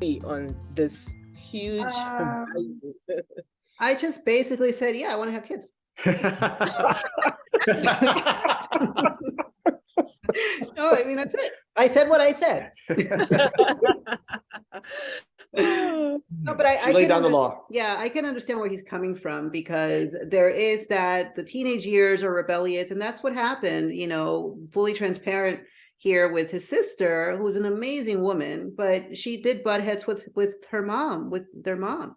on this huge value? I just basically said, yeah, I want to have kids. No, I mean, that's it. I said what I said. No, but I laid can down the law. Yeah, I can understand where he's coming from, because there is that the teenage years are rebellious, and that's what happened, fully transparent here with his sister, who was an amazing woman, but she did butt heads with her mom, with their mom.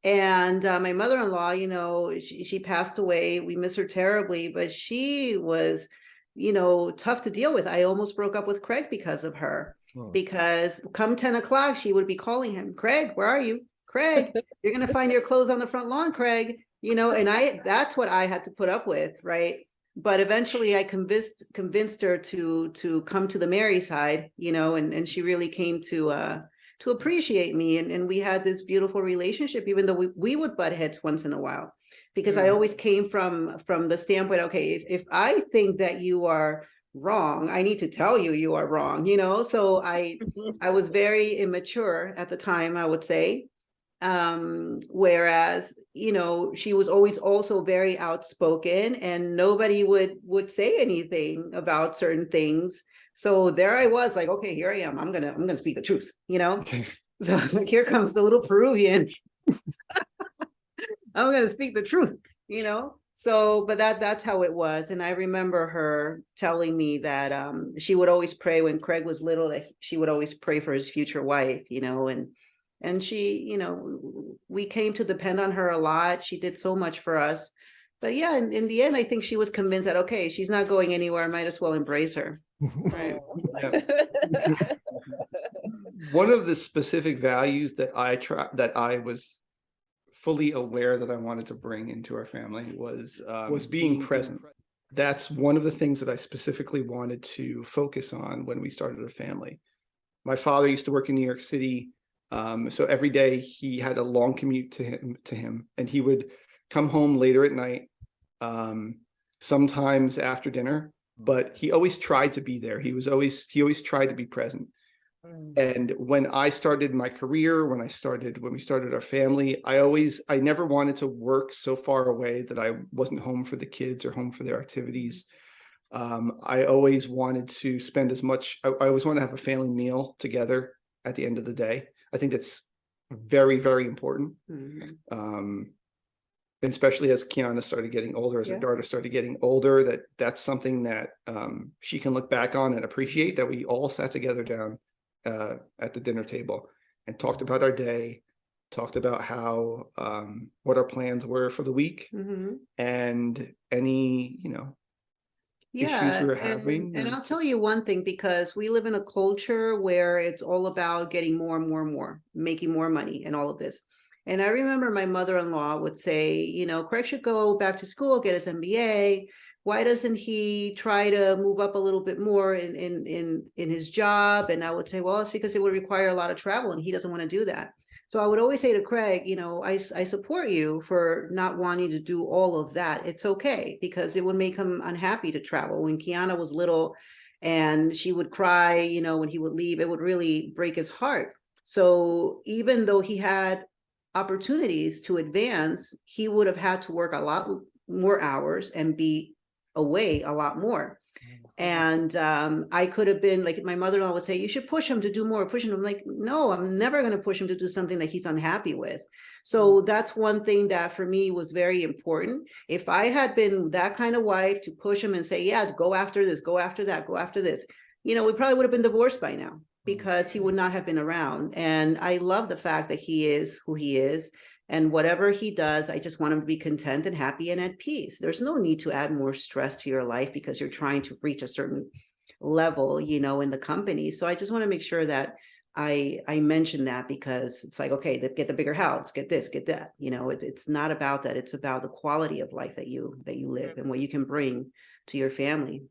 And my mother-in-law, she passed away. We miss her terribly, but she was, tough to deal with. I almost broke up with Craig because of her. Because come 10 o'clock, she would be calling him, Craig, where are you? Craig, you're going to find your clothes on the front lawn, Craig, and that's what I had to put up with. Right. But eventually I convinced her to come to the Mary side, and she really came to appreciate me. And we had this beautiful relationship, even though we would butt heads once in a while, because I always came from the standpoint, okay, if I think that you are wrong, I need to tell you are wrong, so I was very immature at the time, I would say. Whereas, she was always also very outspoken, and nobody would say anything about certain things. So there I was, like, okay, here I am. I'm gonna speak the truth, So here comes the little Peruvian. I'm gonna speak the truth, So, but that's how it was. And I remember her telling me that she would always pray when Craig was little, that she would always pray for his future wife, and she, we came to depend on her a lot. She did so much for us. But yeah, in the end, I think she was convinced that, okay, she's not going anywhere, I might as well embrace her. Right. One of the specific values that I was fully aware that I wanted to bring into our family was being present. That's one of the things that I specifically wanted to focus on when we started a family. My father used to work in New York City, so every day he had a long commute to him, and he would come home later at night, sometimes after dinner, but he always tried to be there. He always tried to be present. And when I started my career, when we started our family, I never wanted to work so far away that I wasn't home for the kids or home for their activities. I always wanted to spend I always want to have a family meal together at the end of the day. I think that's very, very important. Especially as Kiana started getting older, as her daughter started getting older, that's something that she can look back on and appreciate, that we all sat together down at the dinner table and talked about our day, talked about how what our plans were for the week, and any issues we were having. And I'll tell you one thing, because we live in a culture where it's all about getting more and more and more, making more money and all of this. And I remember my mother-in-law would say, Craig should go back to school, get his MBA. Why doesn't he try to move up a little bit more in his job? And I would say, well, it's because it would require a lot of travel, and he doesn't want to do that. So I would always say to Craig, I support you for not wanting to do all of that. It's okay, because it would make him unhappy to travel. When Kiana was little and she would cry, when he would leave, it would really break his heart. So even though he had opportunities to advance, he would have had to work a lot more hours and be away a lot more. And I could have been like, my mother-in-law would say, you should push him to do more, push him. I'm like, no, I'm never going to push him to do something that he's unhappy with. So that's one thing that for me was very important. If I had been that kind of wife to push him and say, yeah, go after this, go after that, go after this, we probably would have been divorced by now, because he would not have been around. And I love the fact that he is who he is. And whatever he does, I just want him to be content and happy and at peace. There's no need to add more stress to your life because you're trying to reach a certain level, in the company. So I just want to make sure that I mention that, because it's like, okay, get the bigger house, get this, get that. It's not about that. It's about the quality of life that you live and what you can bring to your family.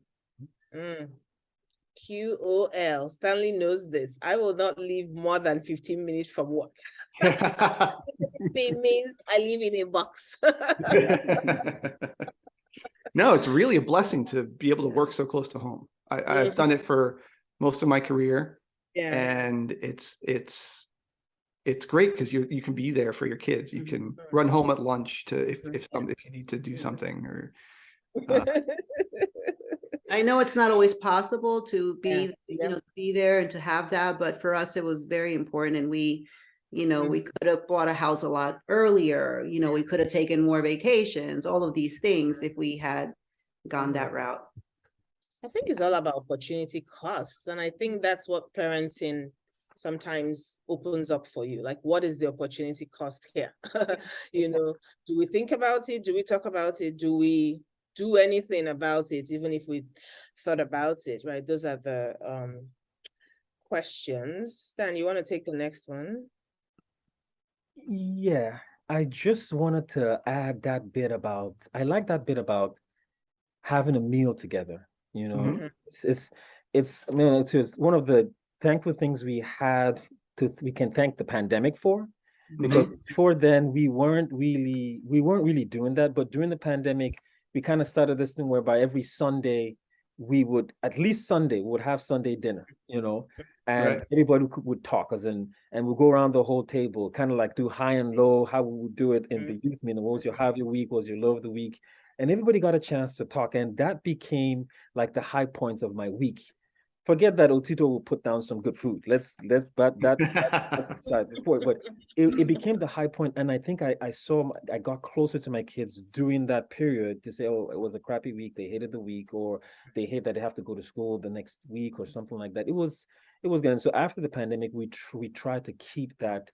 QOL. Stanley knows this. I will not leave more than 15 minutes from work. It means I live in a box. No, it's really a blessing to be able to work so close to home. I've done it for most of my career, and it's it's great because you can be there for your kids. You can run home at lunch to if you need to do something, or I know it's not always possible to be, Yeah. be there and to have that, but for us, it was very important. And we, we could have bought a house a lot earlier. We could have taken more vacations, all of these things if we had gone that route. I think it's all about opportunity costs. And I think that's what parenting sometimes opens up for you. Like, what is the opportunity cost here? Do we think about it? Do we talk about it? Do we do anything about it, even if we thought about it, right? Those are the questions. Stan, you want to take the next one? Yeah, I just wanted to add that bit about, I like that bit about having a meal together. It's I mean, it's one of the thankful things we can thank the pandemic for, because before then we weren't really doing that. But during the pandemic, we kind of started this thing whereby every Sunday we would have Sunday dinner, and everybody would talk and we'll go around the whole table, kind of like do high and low, how we would do it in the youth meeting. What was your high of your week? What was your low of the week? And everybody got a chance to talk, and that became like the high points of my week. Forget that Otito will put down some good food. Let's that's aside the point. But it became the high point, and I think I got closer to my kids during that period to say, oh, it was a crappy week. They hated the week, or they hate that they have to go to school the next week, or something like that. It was good. And so after the pandemic, we tried to keep that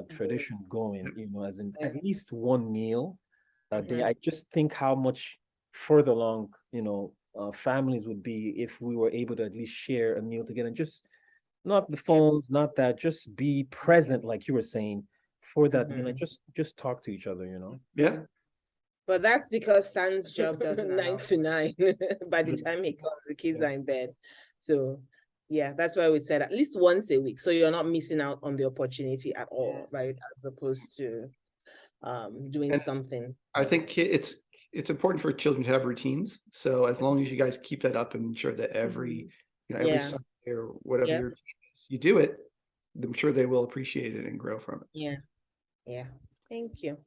tradition going. As in at least one meal a day. I just think how much further along, families would be if we were able to at least share a meal together, and just not the phones, not that, just be present, like you were saying, for that meal, and just talk to each other, Yeah. But that's because Stan's job doesn't 9 to 9. By the time he comes, the kids are in bed. So yeah, that's why we said at least once a week. So you're not missing out on the opportunity at all, right? As opposed to doing something. I think it's important for children to have routines. So as long as you guys keep that up and ensure that every Sunday or whatever your routine is, you do it, I'm sure they will appreciate it and grow from it. Yeah. Thank you.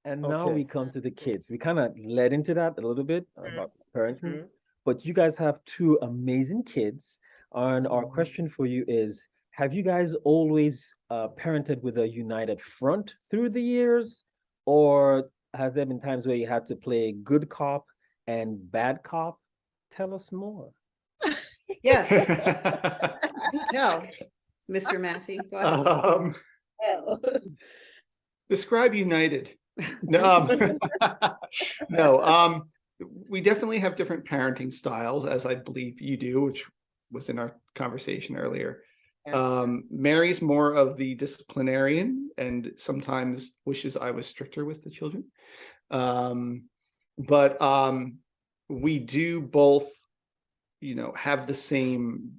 And now we come to the kids. We kind of led into that a little bit about parenting, but you guys have two amazing kids. And our question for you is, have you guys always parented with a united front through the years? Or has there been times where you had to play good cop and bad cop? Tell us more. Yes. You tell, Mr. Massey. Go ahead. Describe united. No, no. We definitely have different parenting styles, as I believe you do, which was in our conversation earlier. Mary's more of the disciplinarian and sometimes wishes I was stricter with the children. But we do both, have the same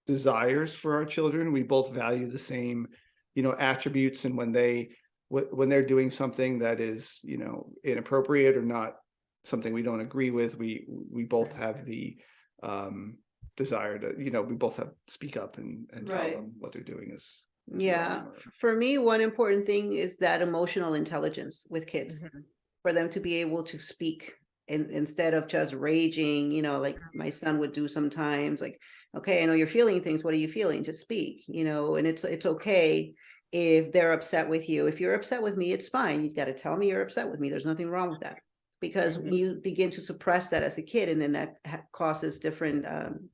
desires for our children. We both value the same, attributes. And when they're doing something that is, inappropriate or not something we don't agree with, we both have the desire to, we both have to speak up and tell them what they're doing is wrong. For me, one important thing is that emotional intelligence with kids, for them to be able to speak instead of just raging, like my son would do sometimes, like, okay, I know you're feeling things. What are you feeling? Just speak, and it's okay if they're upset with you. If you're upset with me, it's fine. You've got to tell me you're upset with me. There's nothing wrong with that. Because you begin to suppress that as a kid, and then that causes different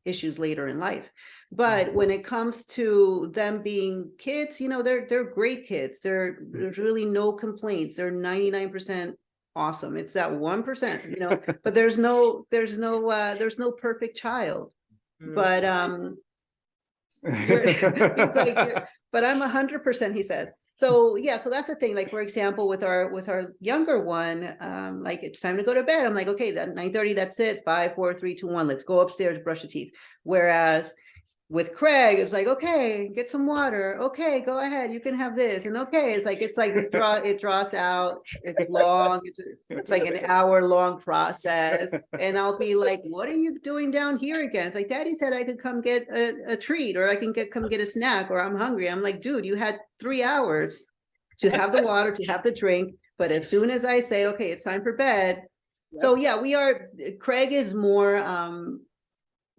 issues later in life. But when it comes to them being kids, they're great kids. There's really no complaints. They're 99% awesome. It's that 1%, but there's no perfect child. But it's like, but I'm 100%, he says. So so that's the thing. Like, for example, with our younger one, like, it's time to go to bed. I'm like, okay, that 9:30, that's it. 5, 4, 3, 2, 1. Let's go upstairs, brush your teeth. Whereas With Craig, it's like, okay, get some water. Okay, go ahead. You can have this. And okay, it's like it draws out. It's long. It's like an hour-long process. And I'll be like, what are you doing down here again? It's like, Daddy said I could come get a treat, or I can come get a snack, or I'm hungry. I'm like, dude, you had 3 hours to have the water, to have the drink. But as soon as I say, okay, it's time for bed. So yeah, Craig is more,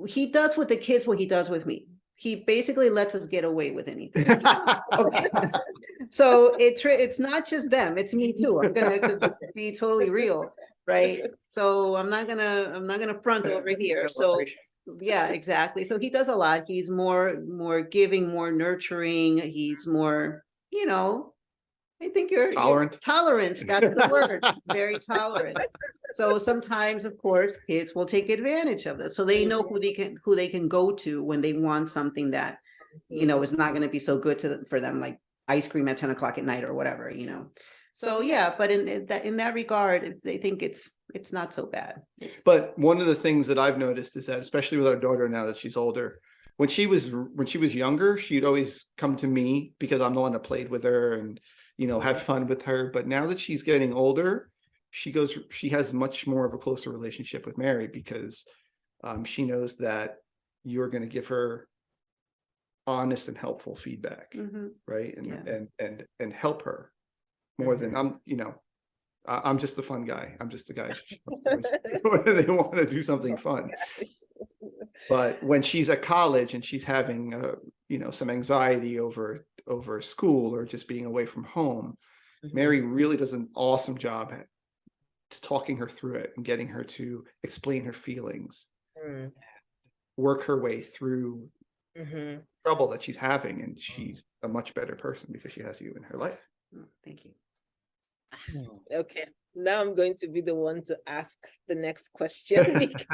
he does with the kids what he does with me. He basically lets us get away with anything. Okay. So it's not just them, it's me too. I'm gonna be totally real, right? So I'm not gonna front over here. So yeah, exactly. So he does a lot. He's more giving, more nurturing. He's more, I think you're tolerant. That's the word. Very tolerant. So sometimes, of course, kids will take advantage of that. So they know who they can go to when they want something that, is not going to be so good for them, like ice cream at 10 o'clock at night or whatever, So yeah, but in that regard, I think it's not so bad. But one of the things that I've noticed is that, especially with our daughter now that she's older, when she was younger, she'd always come to me because I'm the one that played with her and had fun with her. But now that she's getting older, she has much more of a closer relationship with Mary because she knows that you're going to give her honest and helpful feedback, right? And help her more than I'm just the fun guy. I'm just the guy when they want to do something fun. But when she's at college and she's having some anxiety over school or just being away from home, Mary really does an awesome job at talking her through it and getting her to explain her feelings, work her way through trouble that she's having, and she's a much better person because she has you in her life. Thank you. Okay, now I'm going to be the one to ask the next question because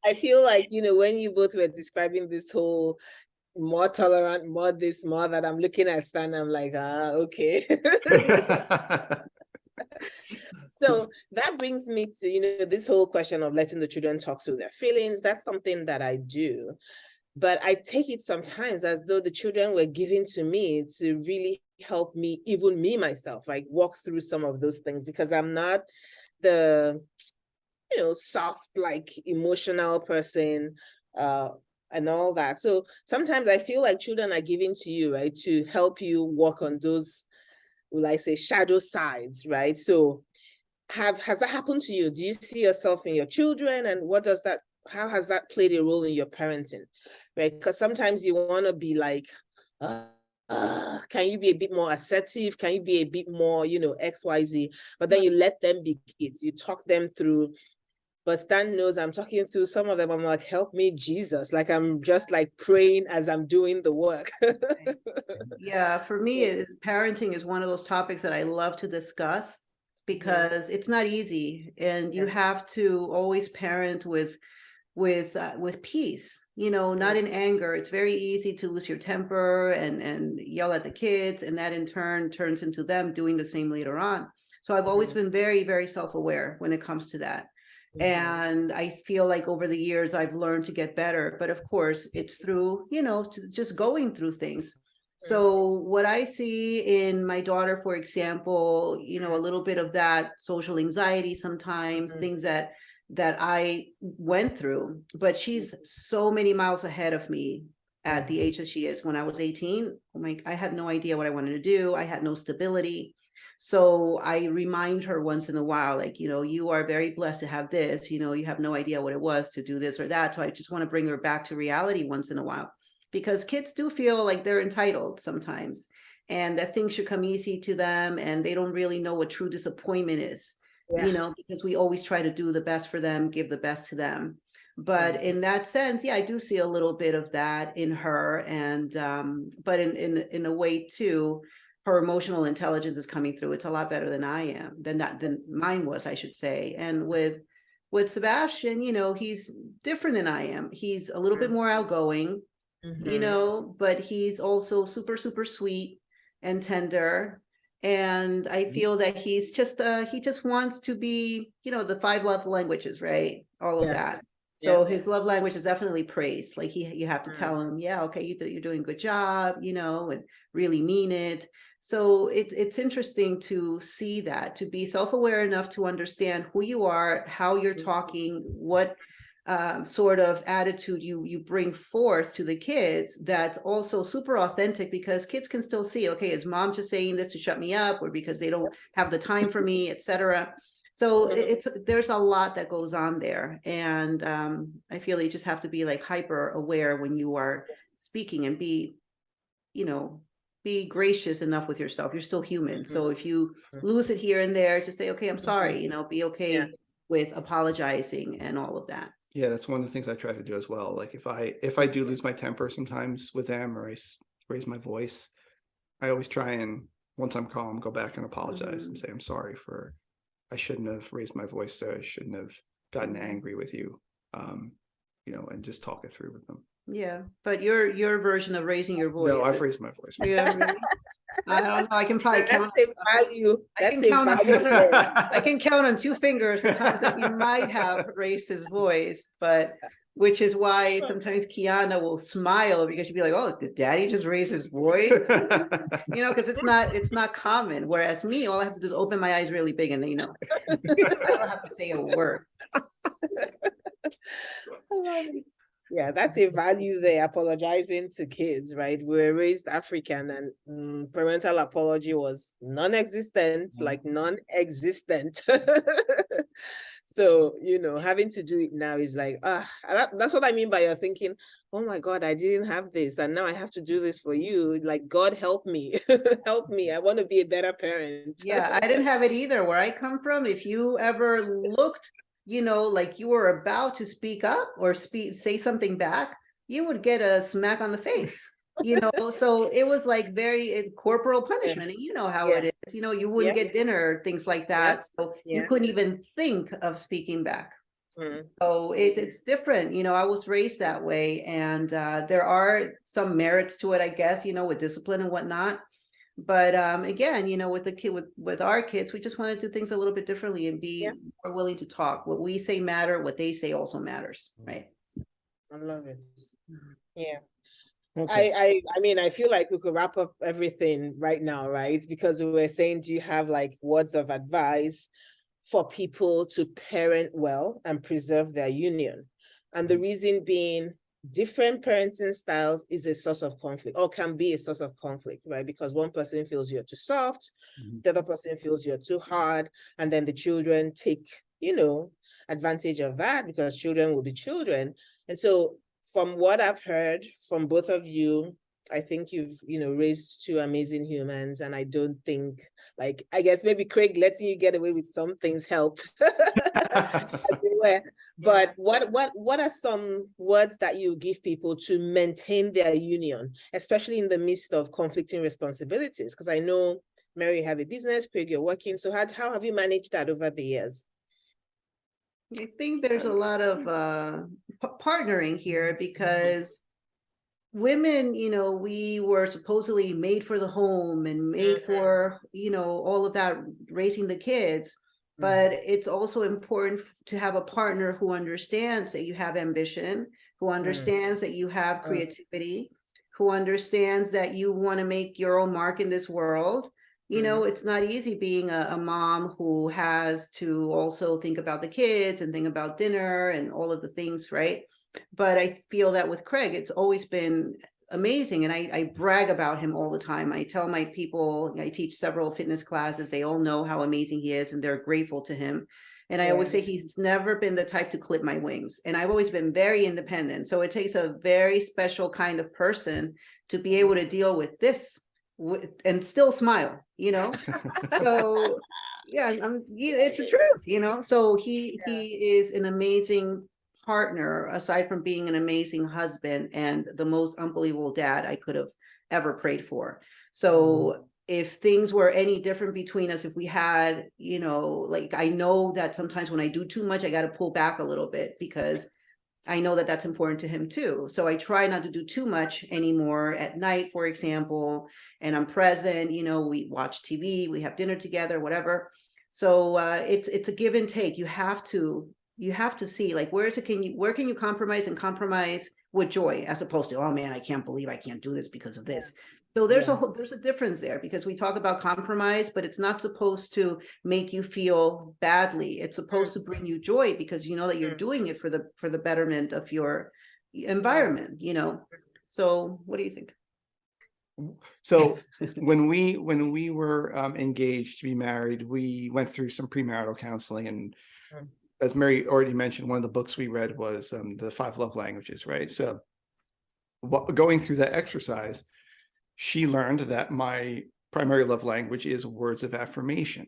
I feel like, when you both were describing this whole more tolerant, more this, more that, I'm looking at Stan, I'm like, okay. So that brings me to, this whole question of letting the children talk through their feelings. That's something that I do. But I take it sometimes as though the children were given to me to really help me, even me myself, like walk through some of those things, because I'm not the, soft, like emotional person and all that. So sometimes I feel like children are given to you, right, to help you work on those, will I say, shadow sides, right? So has that happened to you? Do you see yourself in your children, and how has that played a role in your parenting, right? Because sometimes you want to be like, can you be a bit more assertive? Can you be a bit more, XYZ? But then you let them be kids. You talk them through. But Stan knows I'm talking through some of them. I'm like, help me, Jesus. Like, I'm just like praying as I'm doing the work. Yeah, for me, parenting is one of those topics that I love to discuss because it's not easy, and you have to always parent with peace, not in anger. It's very easy to lose your temper and yell at the kids, and that in turn turns into them doing the same later on. So I've always been very, very self-aware when it comes to that. And I feel like over the years I've learned to get better, but of course it's through, just going through things. So what I see in my daughter, for example, a little bit of that social anxiety sometimes, things that I went through, but she's so many miles ahead of me at the age that she is. When I was 18, I had no idea what I wanted to do. I had no stability. So I remind her once in a while, like, you are very blessed to have this, you have no idea what it was to do this or that. So I just want to bring her back to reality once in a while, because kids do feel like they're entitled sometimes, and that things should come easy to them, and they don't really know what true disappointment is, because we always try to do the best for them, give the best to them. But in that sense, I do see a little bit of that in her. And but in a way too, her emotional intelligence is coming through. It's a lot better than I am, than mine was, I should say. And with Sebastian, he's different than I am. He's a little bit more outgoing, but he's also super, super sweet and tender. And I feel that he's just he just wants to be, the 5 love languages, right? All of that. So Yeah. his love language is definitely praise. Like you have to tell him, yeah, okay, you're doing a good job, and really mean it. So it's interesting to see that, to be self-aware enough to understand who you are, how you're talking, what sort of attitude you bring forth to the kids, that's also super authentic, because kids can still see, okay, is mom just saying this to shut me up, or because they don't have the time for me, etc. So there's a lot that goes on there, and I feel you just have to be like hyper aware when you are speaking, and be gracious enough with yourself. You're still human. So if you lose it here and there, just say, okay, I'm sorry, be okay with apologizing and all of that. Yeah, that's one of the things I try to do as well. Like if I do lose my temper sometimes with them, or I raise my voice, I always try and, once I'm calm, go back and apologize and say, I'm sorry for, I shouldn't have raised my voice there. I shouldn't have gotten angry with you, and just talk it through with them. Yeah, but your version of raising your voice. No, I've raised my voice. Yeah, really? I don't know. I can probably count. That's a value. That's a value. I can count on 2 fingers the times that he might have raised his voice, but which is why sometimes Kiana will smile, because she'd be like, "Oh, did Daddy just raise his voice?" Because it's not common. Whereas me, all I have to do is open my eyes really big, and I don't have to say a word. I love it. Yeah, that's a value there, apologizing to kids, right? We were raised African, and parental apology was non-existent, like non-existent. So, having to do it now is like, that's what I mean by you're thinking, oh my God, I didn't have this, and now I have to do this for you. Like, God, help me, help me. I want to be a better parent. Yeah, I didn't have it either. Where I come from, if you ever looked like you were about to speak up or say something back, you would get a smack on the face, so it was like it's corporal punishment. And you know how it is, you wouldn't get dinner, things like that. So you couldn't even think of speaking back. So it's different. I was raised that way, and there are some merits to it, I guess, with discipline and whatnot. But again, with the kid, with our kids, we just want to do things a little bit differently and be more willing to talk. What we say matter, what they say also matters, right? I love it. Yeah. Okay. I mean, I feel like we could wrap up everything right now, right? Because we were saying, do you have like words of advice for people to parent well and preserve their union? And the reason being, different parenting styles is a source of conflict, or can be a source of conflict, right? Because one person feels you're too soft, the other person feels you're too hard, and then the children take, advantage of that, because children will be children. And so from what I've heard from both of you, I think you've, raised 2 amazing humans, and I don't think, I guess maybe Craig letting you get away with some things helped. But what are some words that you give people to maintain their union, especially in the midst of conflicting responsibilities? Because I know, Mary, you have a business, Craig, you're working. So how have you managed that over the years? I think there's a lot of partnering here, because women, we were supposedly made for the home and made for, all of that, raising the kids. But it's also important to have a partner who understands that you have ambition, who understands that you have creativity, who understands that you want to make your own mark in this world. It's not easy being a mom who has to also think about the kids and think about dinner and all of the things, right? But I feel that with Craig, it's always been amazing. And I brag about him all the time. I tell my people, I teach several fitness classes, they all know how amazing he is, and they're grateful to him. And I always say he's never been the type to clip my wings. And I've always been very independent. So it takes a very special kind of person to be able to deal with this and still smile, So yeah, it's the truth, So he is an amazing partner, aside from being an amazing husband and the most unbelievable dad I could have ever prayed for. So if things were any different between us, if we had, I know that sometimes when I do too much, I got to pull back a little bit, because I know that that's important to him too. So I try not to do too much anymore at night, for example, and I'm present, we watch TV, we have dinner together, whatever. So it's a give and take. You have to You have to see, like, where can you compromise and compromise with joy, as opposed to, oh man, I can't believe I can't do this because of this. So there's a difference there, because we talk about compromise, but it's not supposed to make you feel badly. It's supposed to bring you joy, because you know that you're doing it for the betterment of your environment, you know. So what do you think? So when we were engaged to be married, we went through some premarital counseling, and as Mary already mentioned, one of the books we read was the 5 love languages, right? So going through that exercise, she learned that my primary love language is words of affirmation,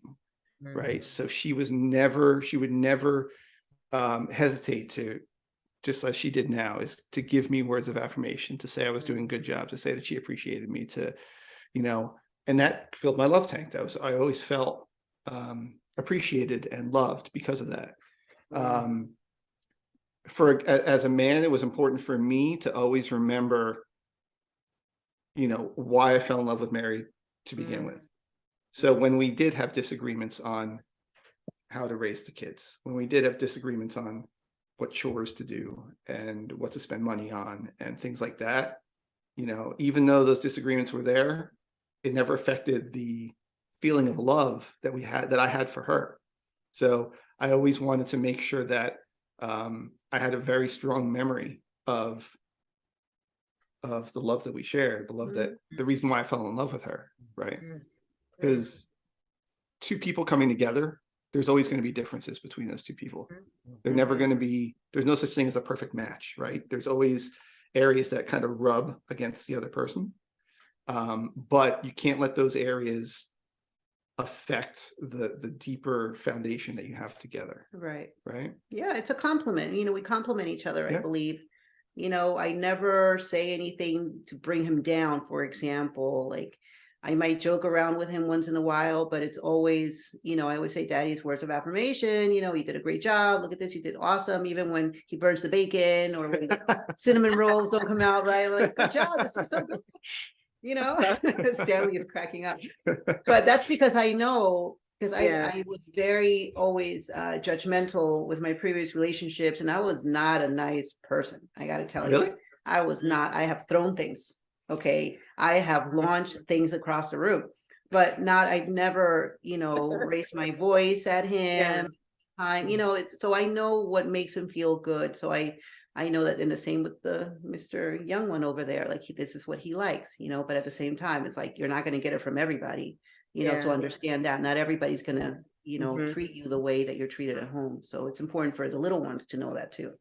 right? So she would never hesitate to, just as she did now, is to give me words of affirmation, to say I was doing a good job, to say that she appreciated me, to, you know, and that filled my love tank. I always felt appreciated and loved because of that. As a man, it was important for me to always remember, you know, why I fell in love with Mary to begin with. So when we did have disagreements on how to raise the kids, when we did have disagreements on what chores to do and what to spend money on and things like that, you know, even though those disagreements were there, it never affected the feeling of love that I had for her. So I always wanted to make sure that I had a very strong memory of the love that we shared, the love that, the reason why I fell in love with her, right? Because 2 people coming together, there's always going to be differences between those 2 people. They're never going to be, there's no such thing as a perfect match, right? There's always areas that kind of rub against the other person. But you can't let those areas affect the deeper foundation that you have together. Right. Right. Yeah, it's a compliment. You know, we compliment each other, I believe. You know, I never say anything to bring him down, for example. Like, I might joke around with him once in a while, but it's always, you know, I always say Daddy's words of affirmation. You know, you did a great job. Look at this. You did awesome. Even when he burns the bacon, or when cinnamon rolls don't come out right. I'm like, good job. This is so good. You know, Stanley is cracking up. But that's because I know, because I was very always judgmental with my previous relationships, and I was not a nice person. I got to tell you, I was not. I have thrown things. Okay. I have launched things across the room, but I've never, you know, raised my voice at him. You know, so I know what makes him feel good. So I know that, in the same with the Mr. Young one over there, like this is what he likes, you know, but at the same time, it's like, you're not going to get it from everybody, you know, so understand that not everybody's going to, you know, treat you the way that you're treated at home. So it's important for the little ones to know that too.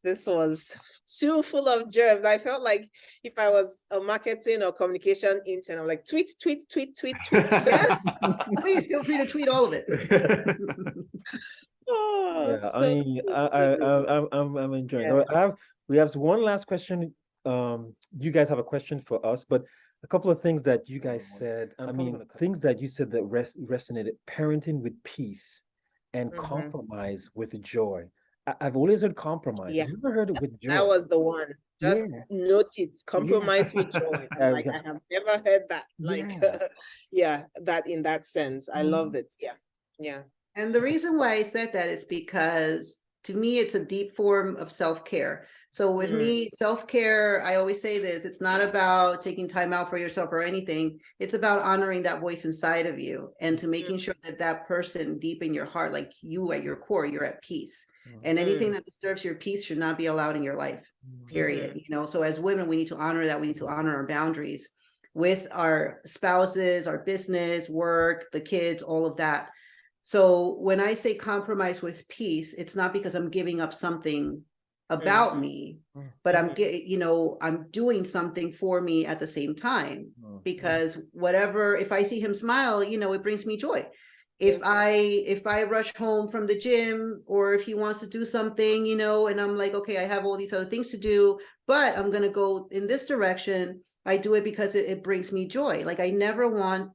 This was too full of germs. I felt like if I was a marketing or communication intern, I'm like, tweet. Yes. Please feel free to tweet all of it. I'm enjoying it. We have one last question. You guys have a question for us, but a couple of things that you guys said. I mean, things that you said that resonated: parenting with peace and compromise with joy. I've always heard compromise. I've never heard it with joy. That was the one. Just note it. Compromise with joy. Like, I have never heard that. Like, that in that sense. I love it. Yeah. And the reason why I said that is because, to me, it's a deep form of self-care. So with me, self-care, I always say this, it's not about taking time out for yourself or anything. It's about honoring that voice inside of you, and to making sure that that person deep in your heart, like you at your core, you're at peace. And anything that disturbs your peace should not be allowed in your life, period. You know, so as women, we need to honor that. We need to honor our boundaries with our spouses, our business, work, the kids, all of that. So when I say compromise with peace, it's not because I'm giving up something about me, but I'm doing something for me at the same time, because whatever, if I see him smile, you know, it brings me joy. If I rush home from the gym, or if he wants to do something, you know, and I'm like, okay, I have all these other things to do, but I'm going to go in this direction, I do it because it brings me joy. Like, I never want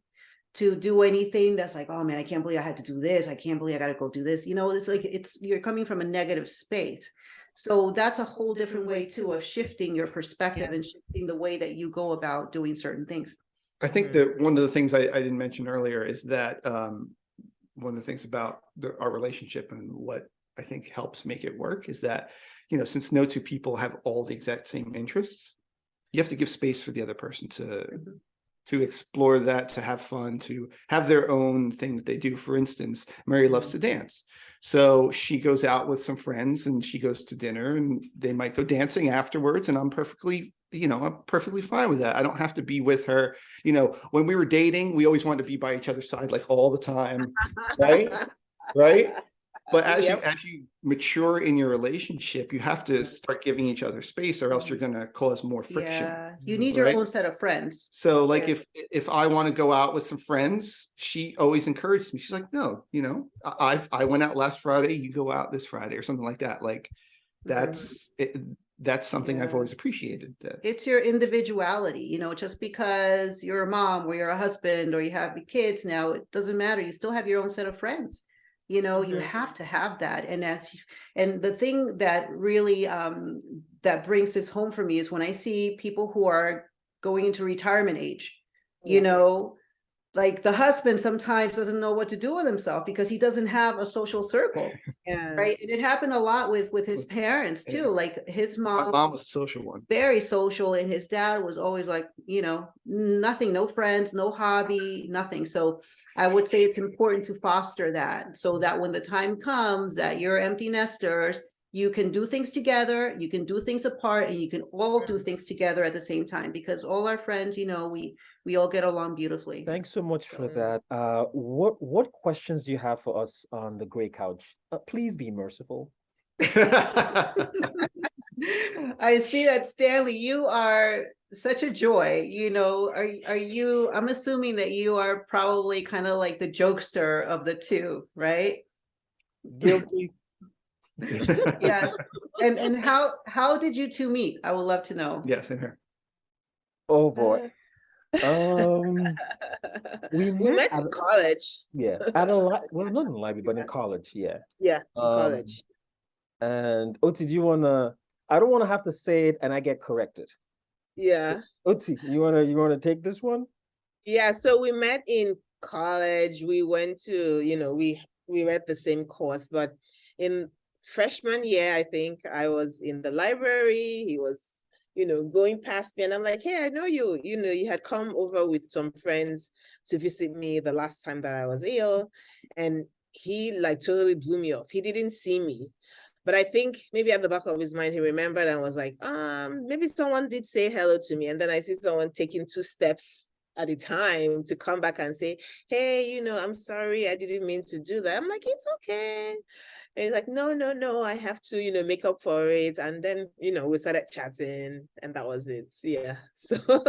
to do anything that's like, oh man, I can't believe I had to do this. I can't believe I got to go do this. You know, it's like, you're coming from a negative space. So that's a whole different way too of shifting your perspective and shifting the way that you go about doing certain things. I think that one of the things I didn't mention earlier is that one of the things about our relationship and what I think helps make it work is that, since no two people have all the exact same interests, you have to give space for the other person to explore that, to have fun, to have their own thing that they do. For instance, Mary loves to dance. So she goes out with some friends and she goes to dinner and they might go dancing afterwards. And I'm perfectly fine with that. I don't have to be with her. When we were dating, we always wanted to be by each other's side, like all the time. Right. Right. But as you mature in your relationship, you have to start giving each other space, or else you're going to cause more friction. Yeah, you need your own set of friends. So like if I want to go out with some friends, she always encourages me. She's like, no, I went out last Friday, you go out this Friday, or something like that. Like that's something I've always appreciated. It's your individuality, just because you're a mom or you're a husband or you have kids now, it doesn't matter. You still have your own set of friends. You have to have that. And the thing that really that brings this home for me is when I see people who are going into retirement age, like the husband sometimes doesn't know what to do with himself because he doesn't have a social circle. Right. And it happened a lot with his parents too. Like his mom. My mom was a social one. Very social. And his dad was always like, nothing, no friends, no hobby, nothing. So I would say it's important to foster that so that when the time comes that you're empty nesters, you can do things together, you can do things apart, and you can all do things together at the same time, because all our friends, we all get along beautifully. Thanks so much for that. What questions do you have for us on the Gray Couch? Please be merciful. I see that, Stanley, you are such a joy. Are you, I'm assuming that you are probably kind of like the jokester of the two, right? Guilty. Yes. And how did you two meet? I would love to know. Yes, in her. Oh boy. We met in college. Yeah, at a well, not in the library, but in college. Yeah. Yeah, in college. And Oti, do you wanna? I don't want to have to say it and I get corrected. Yeah. Oti, you wanna take this one? Yeah. So we met in college. We went to, we read the same course, but in freshman year, I think I was in the library. He was, going past me, and I'm like, hey, I know you. You had come over with some friends to visit me the last time that I was ill, and he like totally blew me off. He didn't see me. But I think maybe at the back of his mind, he remembered and was like, maybe someone did say hello to me. And then I see someone taking 2 steps at a time to come back and say, hey, I'm sorry, I didn't mean to do that. I'm like, it's okay. And he's like, no, I have to, make up for it. And then, we started chatting and that was it. Yeah. So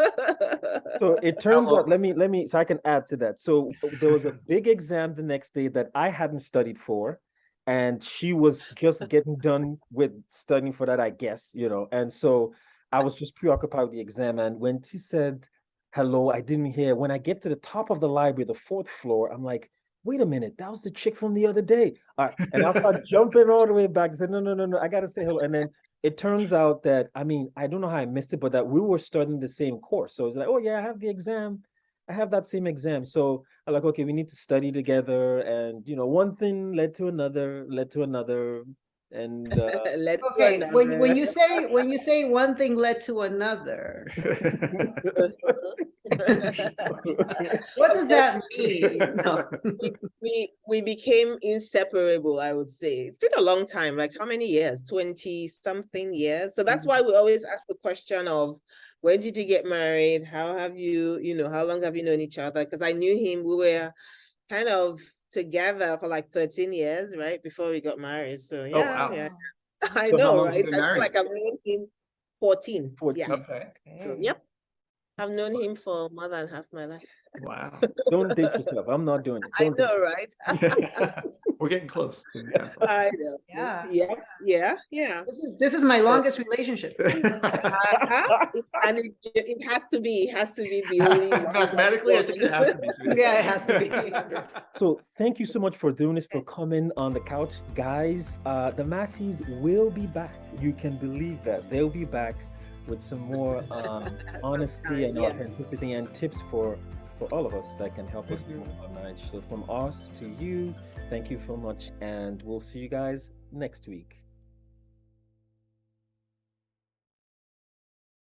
it turns out, let me, so I can add to that. So there was a big exam the next day that I hadn't studied for. And she was just getting done with studying for that, I guess, and so I was just preoccupied with the exam. And when she said hello, I didn't hear. When I get to the top of the library, the 4th floor, I'm like, wait a minute, that was the chick from the other day. All right. And I started jumping all the way back. I said, no, I got to say hello. And then it turns out that, I don't know how I missed it, but that we were studying the same course. So it's like, oh yeah, I have the exam. I have that same exam. So I'm like, okay, we need to study together. And, one thing led to another. And okay, when you say one thing led to another, what does that mean? No. We became inseparable, I would say. It's been a long time, like how many years? 20 something years. So that's why we always ask the question of, when did you get married? How have you, how long have you known each other? Because I knew him, we were kind of together for like 13 years, right? Before we got married. So yeah, wow. yeah. I know, right? I feel like I've known him 14. 14. Yeah. Okay. So, yep. I've known him for more than half my life. Wow. Don't date yourself. I'm not doing it. I know, right? We're getting close. I know. Yeah. This is my longest relationship. And it has to be the only mathematically. I think it has to be. Yeah, it has to be. So thank you so much for doing this, for coming on the couch, guys. The Masseys will be back. You can believe that they'll be back with some more honesty and authenticity and tips for for all of us that can help us promote our marriage. So from us to you, thank you so much, and we'll see you guys next week.